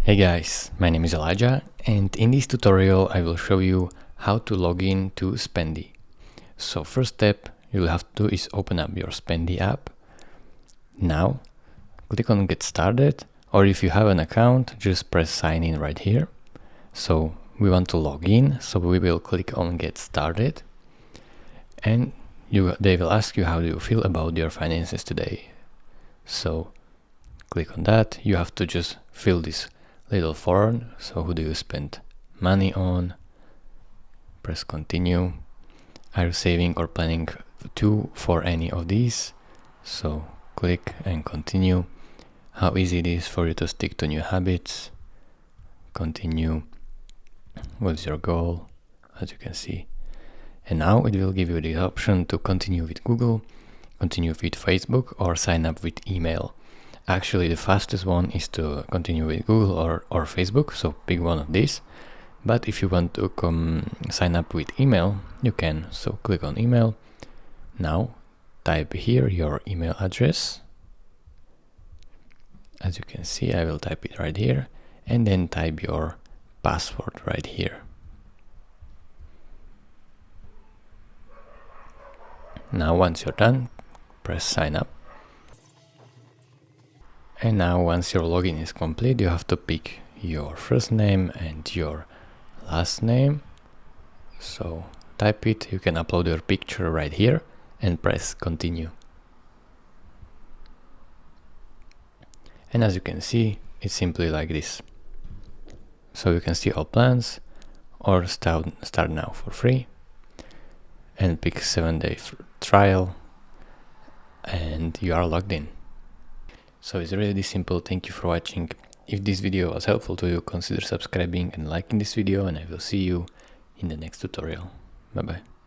Hey guys, my name is Elijah, and in this tutorial I will show you how to log in to Spendee. So first step you'll have to do is open up your Spendee app. Now click on get started, or if you have an account just press sign in right here. So we want to log in, so we will click on get started, and they will ask you how do you feel about your finances today. So click on that. You have to just fill this little form. So who do you spend money on? Press continue. Are you saving or planning to for any of these? So click and continue. How easy it is for you to stick to new habits. Continue. What's your goal? As you can see. And now it will give you the option to continue with Google, continue with Facebook, or sign up with email. Actually, the fastest one is to continue with Google or Facebook, so pick one of these. But if you want to sign up with email, you can. So click on email. Now type here your email address. As you can see, I will type it right here, and then type your password right here. Now once you're done, press sign up. And now once your login is complete, you have to pick your first name and your last name. So type it, you can upload your picture right here and press continue. And as you can see, it's simply like this. So you can see all plans or start now for free and pick 7-day trial, and you are logged in. So it's really this simple. Thank you for watching. If this video was helpful to you, consider subscribing and liking this video, and I will see you in the next tutorial. Bye bye.